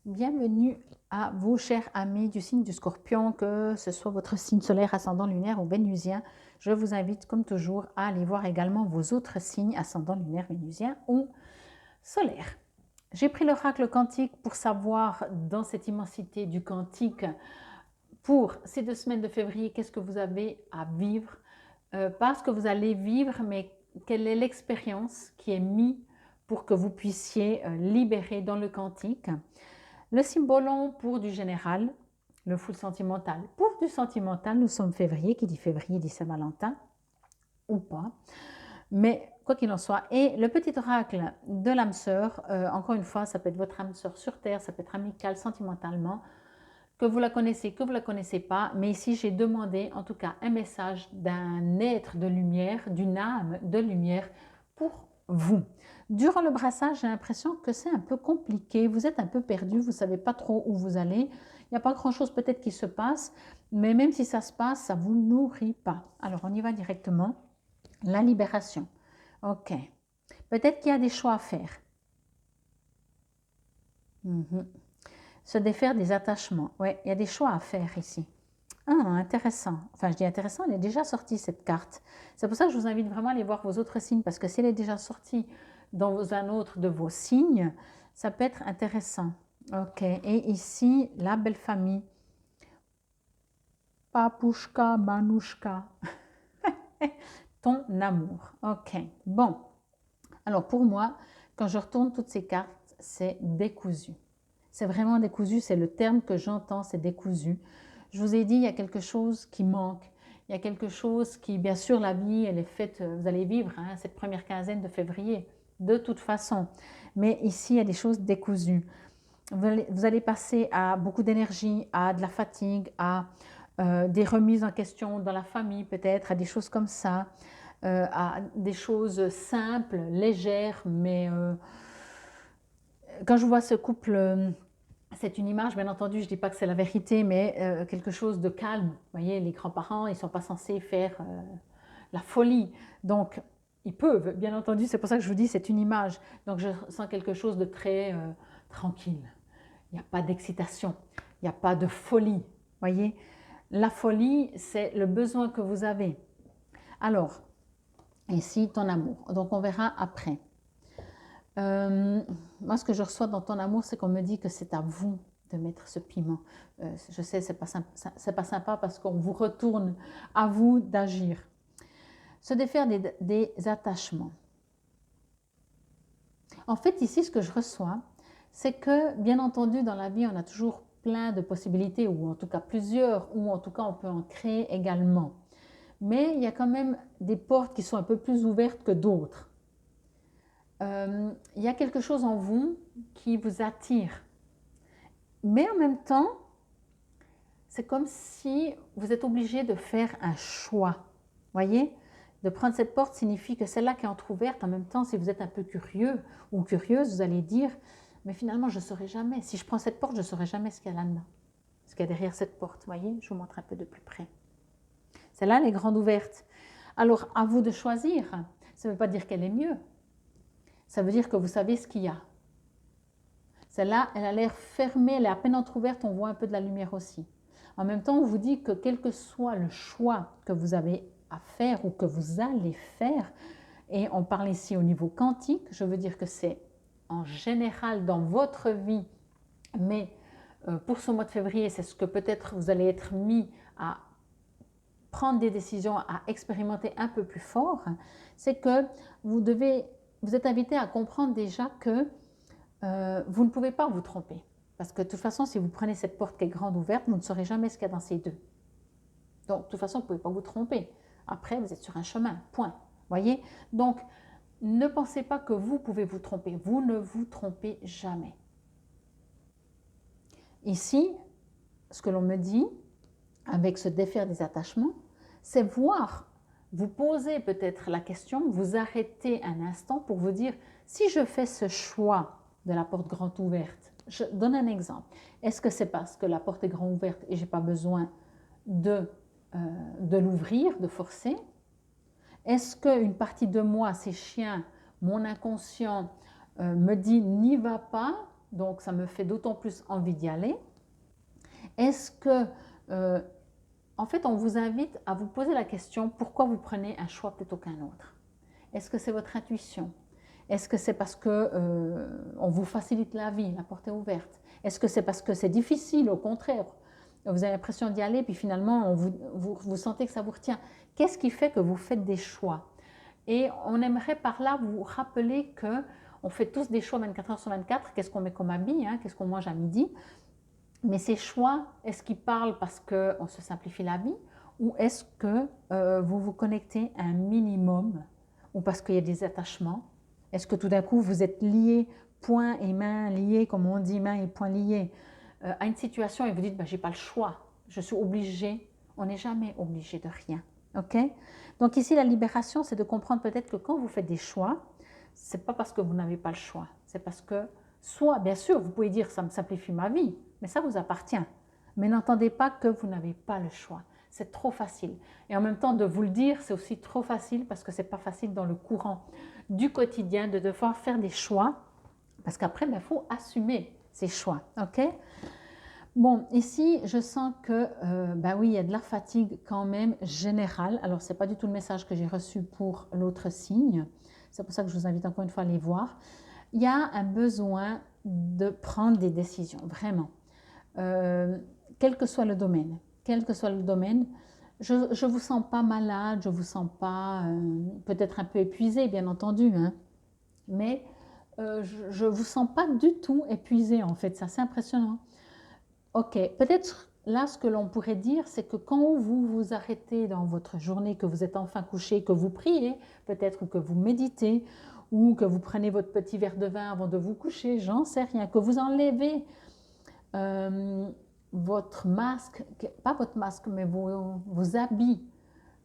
Bienvenue à vous, chers amis du signe du Scorpion, que ce soit votre signe solaire, ascendant lunaire ou vénusien. Je vous invite, comme toujours, à aller voir également vos autres signes, ascendant lunaire, vénusien ou solaire. J'ai pris l'oracle quantique pour savoir, dans cette immensité du quantique, pour ces 2 semaines de février, qu'est-ce que vous avez à vivre, pas ce que vous allez vivre, mais quelle est l'expérience qui est mise pour que vous puissiez libérer dans le quantique. Le symbolon pour du général, le full sentimental. Pour du sentimental, nous sommes février, qui dit février dit Saint-Valentin, ou pas. Mais quoi qu'il en soit, et le petit oracle de l'âme sœur, encore une fois, ça peut être votre âme sœur sur Terre, ça peut être amical, sentimentalement, que vous la connaissez, que vous ne la connaissez pas, mais ici j'ai demandé en tout cas un message d'un être de lumière, d'une âme de lumière pour vous. Durant le brassage, j'ai l'impression que c'est un peu compliqué, vous êtes un peu perdu, vous ne savez pas trop où vous allez, il n'y a pas grand chose peut-être qui se passe, mais même si ça se passe, ça ne vous nourrit pas. Alors on y va directement, la libération. Ok, peut-être qu'il y a des choix à faire. Se défaire des attachements, oui, il y a des choix à faire ici. Ah, intéressant. Enfin, je dis intéressant, elle est déjà sortie cette carte. C'est pour ça que je vous invite vraiment à aller voir vos autres signes, parce que si elle est déjà sortie dans un autre de vos signes, ça peut être intéressant. Ok, et ici, la belle famille. Papouchka, Manouchka. Ton amour. Ok, bon. Alors pour moi, quand je retourne toutes ces cartes, c'est décousu. C'est vraiment décousu, c'est le terme que j'entends, c'est décousu. Je vous ai dit, il y a quelque chose qui manque. Il y a quelque chose qui, bien sûr, la vie, elle est faite, vous allez vivre cette première quinzaine de février, de toute façon. Mais ici, il y a des choses décousues. Vous allez passer à beaucoup d'énergie, à de la fatigue, à des remises en question dans la famille peut-être, à des choses comme ça, à des choses simples, légères, mais quand je vois ce couple, c'est une image, bien entendu, je ne dis pas que c'est la vérité, mais quelque chose de calme. Vous voyez, les grands-parents, ils ne sont pas censés faire la folie. Donc, ils peuvent, bien entendu, c'est pour ça que je vous dis, c'est une image. Donc, je sens quelque chose de très tranquille. Il n'y a pas d'excitation, il n'y a pas de folie. Voyez, la folie, c'est le besoin que vous avez. Alors, ici, ton amour. Donc, on verra après. Moi, ce que je reçois dans ton amour, c'est qu'on me dit que c'est à vous de mettre ce piment. Je sais, c'est pas sympa parce qu'on vous retourne à vous d'agir. Se défaire des attachements. En fait, ici, ce que je reçois, c'est que, bien entendu, dans la vie, on a toujours plein de possibilités, ou en tout cas plusieurs, ou en tout cas, on peut en créer également. Mais il y a quand même des portes qui sont un peu plus ouvertes que d'autres. Il y a quelque chose en vous qui vous attire. Mais en même temps, c'est comme si vous êtes obligé de faire un choix. Voyez, de prendre cette porte signifie que celle-là qui est entrouverte. En même temps, si vous êtes un peu curieux ou curieuse, vous allez dire, mais finalement, je ne saurai jamais. Si je prends cette porte, je ne saurai jamais ce qu'il y a là-dedans. Ce qu'il y a derrière cette porte. Voyez, je vous montre un peu de plus près. Celle-là, elle est grande ouverte. Alors, à vous de choisir. Ça ne veut pas dire qu'elle est mieux. Ça veut dire que vous savez ce qu'il y a. Celle-là, elle a l'air fermée, elle est à peine entrouverte, on voit un peu de la lumière aussi. En même temps, on vous dit que quel que soit le choix que vous avez à faire ou que vous allez faire, et on parle ici au niveau quantique, je veux dire que c'est en général dans votre vie, mais pour ce mois de février, c'est ce que peut-être vous allez être mis à prendre des décisions, à expérimenter un peu plus fort, c'est que vous êtes invité à comprendre déjà que vous ne pouvez pas vous tromper. Parce que de toute façon, si vous prenez cette porte qui est grande ouverte, vous ne saurez jamais ce qu'il y a dans ces deux. Donc, de toute façon, vous ne pouvez pas vous tromper. Après, vous êtes sur un chemin, point. Voyez? Donc, ne pensez pas que vous pouvez vous tromper. Vous ne vous trompez jamais. Ici, ce que l'on me dit, avec ce défaire des attachements, c'est voir, vous poser peut-être la question, vous arrêter un instant pour vous dire, si je fais ce choix de la porte grande ouverte, je donne un exemple. Est-ce que c'est parce que la porte est grande ouverte et je n'ai pas besoin de l'ouvrir, de forcer? Est-ce qu'une partie de moi, ces chiens, mon inconscient, me dit n'y va pas donc ça me fait d'autant plus envie d'y aller. Est-ce que, en fait, on vous invite à vous poser la question, pourquoi vous prenez un choix plutôt qu'un autre? Est-ce que c'est votre intuition? Est-ce que c'est parce que on vous facilite la vie, la porte est ouverte? Est-ce que c'est parce que c'est difficile, au contraire? Vous avez l'impression d'y aller, puis finalement, vous sentez que ça vous retient. Qu'est-ce qui fait que vous faites des choix? Et on aimerait par là vous rappeler qu'on fait tous des choix 24 heures sur 24. Qu'est-ce qu'on met comme habit, hein? Qu'est-ce qu'on mange à midi? Mais ces choix, est-ce qu'ils parlent parce qu'on se simplifie la vie? Ou est-ce que vous vous connectez à un minimum? Ou parce qu'il y a des attachements? Est-ce que tout d'un coup, vous êtes liés, poings et mains liés, comme on dit, mains et poings liés, à une situation et vous dites, je n'ai pas le choix, je suis obligée. On n'est jamais obligé de rien. Ok? Donc ici, la libération, c'est de comprendre peut-être que quand vous faites des choix, ce n'est pas parce que vous n'avez pas le choix. C'est parce que, soit, bien sûr, vous pouvez dire, ça me simplifie ma vie, mais ça vous appartient. Mais n'entendez pas que vous n'avez pas le choix. C'est trop facile. Et en même temps, de vous le dire, c'est aussi trop facile parce que ce n'est pas facile dans le courant du quotidien de devoir faire des choix. Parce qu'après, il faut assumer ces choix. Ok? Bon, ici, je sens que, oui, il y a de la fatigue quand même générale. Alors, ce n'est pas du tout le message que j'ai reçu pour l'autre signe. C'est pour ça que je vous invite encore une fois à aller voir. Il y a un besoin de prendre des décisions, vraiment. Quel que soit le domaine. Quel que soit le domaine, je ne vous sens pas malade, je ne vous sens pas peut-être un peu épuisé, bien entendu, hein, mais je ne vous sens pas du tout épuisé, en fait. C'est assez impressionnant. Ok, peut-être là, ce que l'on pourrait dire, c'est que quand vous vous arrêtez dans votre journée, que vous êtes enfin couché, que vous priez, peut-être que vous méditez, ou que vous prenez votre petit verre de vin avant de vous coucher, j'en sais rien, que vous enlevez votre masque, pas votre masque, mais vos habits,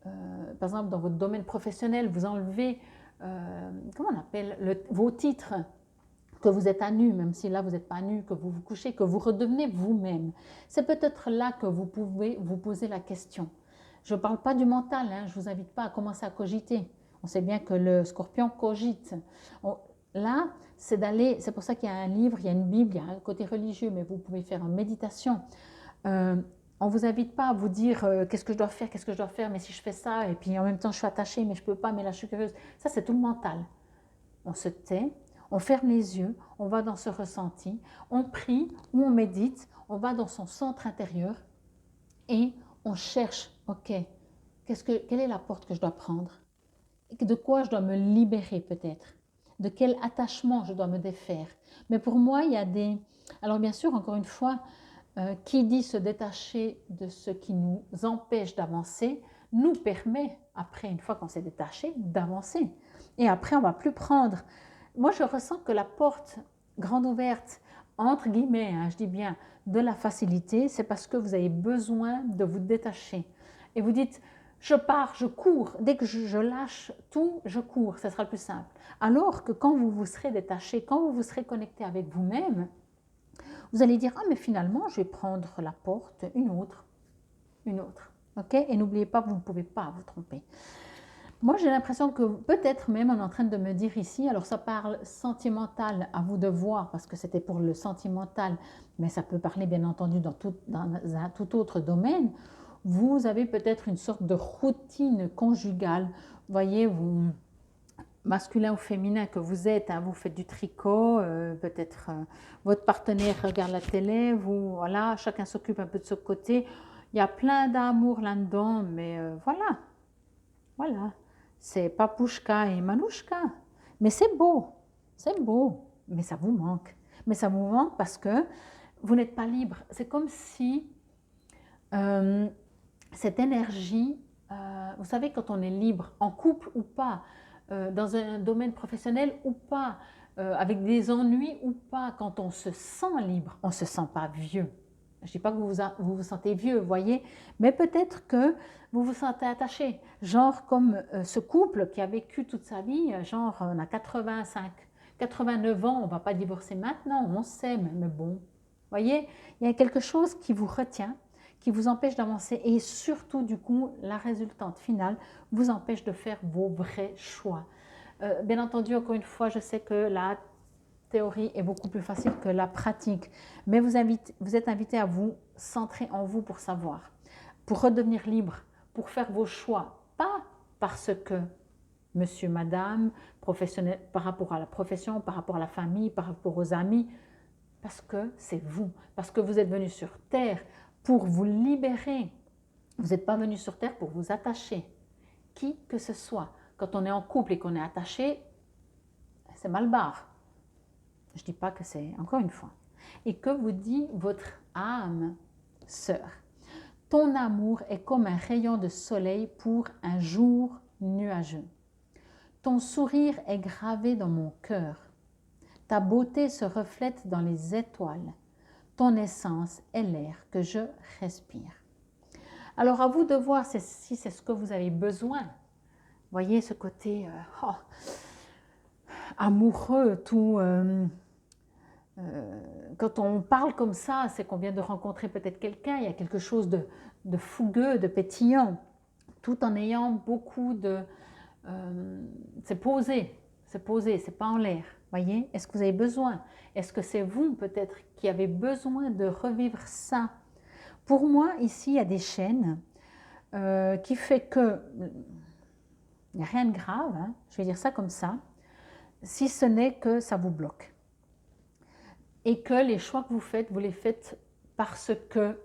par exemple dans votre domaine professionnel, vous enlevez, comment on appelle, vos titres, que vous êtes à nu, même si là vous n'êtes pas à nu, que vous vous couchez, que vous redevenez vous-même. C'est peut-être là que vous pouvez vous poser la question. Je ne parle pas du mental, hein, je ne vous invite pas à commencer à cogiter. On sait bien que le scorpion cogite. Là, c'est d'aller, c'est pour ça qu'il y a un livre, il y a une Bible, il y a un côté religieux, mais vous pouvez faire une méditation. On ne vous invite pas à vous dire qu'est-ce que je dois faire, mais si je fais ça, et puis en même temps je suis attachée, mais je ne peux pas, mais là je suis curieuse. Ça, c'est tout le mental. On se tait, on ferme les yeux, on va dans ce ressenti, on prie ou on médite, on va dans son centre intérieur et on cherche, ok, quelle est la porte que je dois prendre? De quoi je dois me libérer peut-être? De quel attachement je dois me défaire? Mais pour moi, il y a des... Alors bien sûr, encore une fois, qui dit se détacher de ce qui nous empêche d'avancer, nous permet, après, une fois qu'on s'est détaché, d'avancer. Et après, on ne va plus prendre. Moi, je ressens que la porte grande ouverte, entre guillemets, hein, je dis bien, de la facilité, c'est parce que vous avez besoin de vous détacher. Et vous dites, je pars, je cours. Dès que je lâche tout, je cours. Ce sera le plus simple. Alors que quand vous vous serez détaché, quand vous vous serez connecté avec vous-même, vous allez dire, ah mais finalement, je vais prendre la porte, une autre. Ok? Et n'oubliez pas, vous ne pouvez pas vous tromper. Moi, j'ai l'impression que peut-être même on est en train de me dire ici, alors ça parle sentimental, à vous de voir, parce que c'était pour le sentimental, mais ça peut parler bien entendu dans un tout autre domaine. Vous avez peut-être une sorte de routine conjugale. Vous voyez, vous, masculin ou féminin que vous êtes, hein, vous faites du tricot, peut-être votre partenaire regarde la télé, vous, voilà, chacun s'occupe un peu de ce côté. Il y a plein d'amour là-dedans, mais voilà. C'est Papouchka et Manouchka. Mais c'est beau, mais ça vous manque. Mais ça vous manque parce que vous n'êtes pas libre. C'est comme si cette énergie, vous savez, quand on est libre, en couple ou pas, dans un domaine professionnel ou pas, avec des ennuis ou pas, quand on se sent libre, on ne se sent pas vieux. Je ne dis pas que vous vous sentez vieux, vous voyez, mais peut-être que vous vous sentez attaché. Genre comme ce couple qui a vécu toute sa vie, genre on a 85, 89 ans, on ne va pas divorcer maintenant, on s'aime, mais bon. Vous voyez, il y a quelque chose qui vous retient, qui vous empêche d'avancer et surtout, du coup, la résultante finale vous empêche de faire vos vrais choix. Bien entendu, encore une fois, je sais que là, théorie est beaucoup plus facile que la pratique. Mais vous êtes invité à vous centrer en vous pour savoir, pour redevenir libre, pour faire vos choix. Pas parce que monsieur, madame, professionnel, par rapport à la profession, par rapport à la famille, par rapport aux amis, parce que c'est vous, parce que vous êtes venu sur Terre pour vous libérer. Vous n'êtes pas venu sur Terre pour vous attacher. Qui que ce soit. Quand on est en couple et qu'on est attaché, c'est mal barre. Je ne dis pas que c'est, encore une fois. Et que vous dit votre âme sœur? Ton amour est comme un rayon de soleil pour un jour nuageux. Ton sourire est gravé dans mon cœur. Ta beauté se reflète dans les étoiles. Ton essence est l'air que je respire. Alors à vous de voir si c'est ce que vous avez besoin. Voyez ce côté amoureux, tout. Quand on parle comme ça, c'est qu'on vient de rencontrer peut-être quelqu'un. Il y a quelque chose de fougueux, de pétillant, tout en ayant beaucoup de. C'est posé, c'est pas en l'air. Voyez, est-ce que vous avez besoin? Est-ce que c'est vous peut-être qui avez besoin de revivre ça? Pour moi, ici, il y a des chaînes qui fait que il n'y a rien de grave, hein, je vais dire ça comme ça, si ce n'est que ça vous bloque. Et que les choix que vous les faites parce que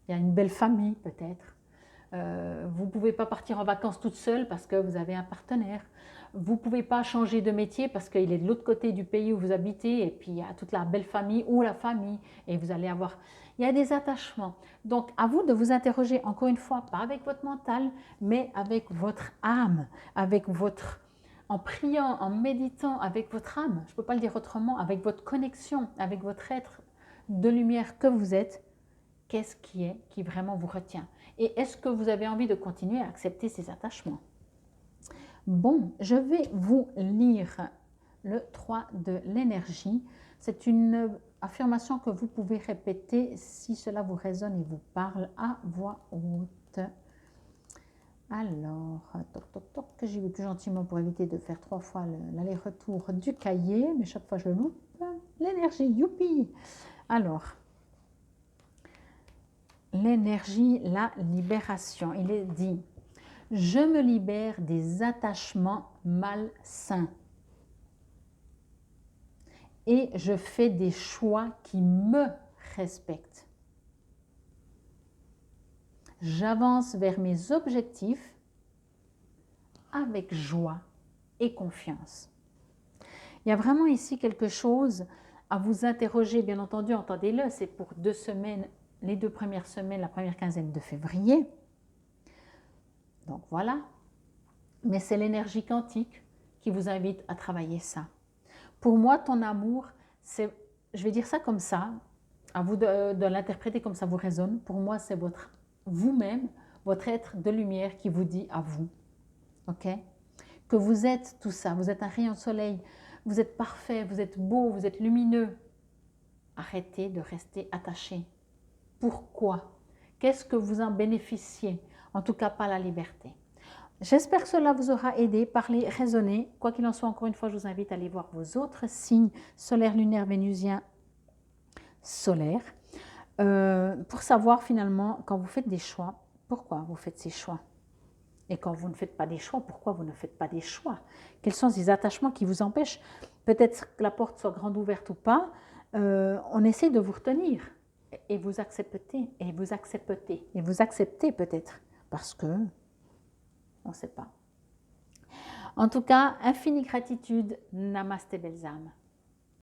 il y a une belle famille peut-être. Vous ne pouvez pas partir en vacances toute seule parce que vous avez un partenaire. Vous ne pouvez pas changer de métier parce qu'il est de l'autre côté du pays où vous habitez et puis il y a toute la belle famille ou la famille et vous allez avoir... Il y a des attachements. Donc, à vous de vous interroger, encore une fois, pas avec votre mental, mais avec votre âme, avec votre... En priant, en méditant avec votre âme, je ne peux pas le dire autrement, avec votre connexion, avec votre être de lumière que vous êtes, qu'est-ce qui vraiment vous retient? Et est-ce que vous avez envie de continuer à accepter ces attachements? Bon, je vais vous lire le 3 de l'énergie. C'est une affirmation que vous pouvez répéter si cela vous résonne et vous parle à voix haute. Alors, toc, toc, toc, que j'y vais plus gentiment pour éviter de faire 3 fois l'aller-retour du cahier, mais chaque fois je le loupe. L'énergie, youpi! Alors, l'énergie, la libération. Il est dit, je me libère des attachements malsains et je fais des choix qui me respectent. J'avance vers mes objectifs avec joie et confiance. Il y a vraiment ici quelque chose à vous interroger, bien entendu, entendez-le, c'est pour 2 semaines, les 2 premières semaines, la première quinzaine de février. Donc voilà, mais c'est l'énergie quantique qui vous invite à travailler ça. Pour moi, ton amour, c'est, je vais dire ça comme ça, à vous de l'interpréter comme ça vous résonne. Pour moi, c'est votre vous-même, votre être de lumière qui vous dit à vous, ok? Que vous êtes tout ça, vous êtes un rayon de soleil, vous êtes parfait, vous êtes beau, vous êtes lumineux. Arrêtez de rester attaché. Pourquoi? Qu'est-ce que vous en bénéficiez? En tout cas, pas la liberté. J'espère que cela vous aura aidé, parlé, raisonné. Quoi qu'il en soit, encore une fois, je vous invite à aller voir vos autres signes solaires, lunaires, vénusiens, solaires, pour savoir finalement, quand vous faites des choix, pourquoi vous faites ces choix. Et quand vous ne faites pas des choix, pourquoi vous ne faites pas des choix? Quels sont ces attachements qui vous empêchent? Peut-être que la porte soit grande ouverte ou pas, on essaie de vous retenir. Et vous acceptez, et vous acceptez, et vous acceptez peut-être, parce que on ne sait pas. En tout cas, infinie gratitude, namasté belles âmes.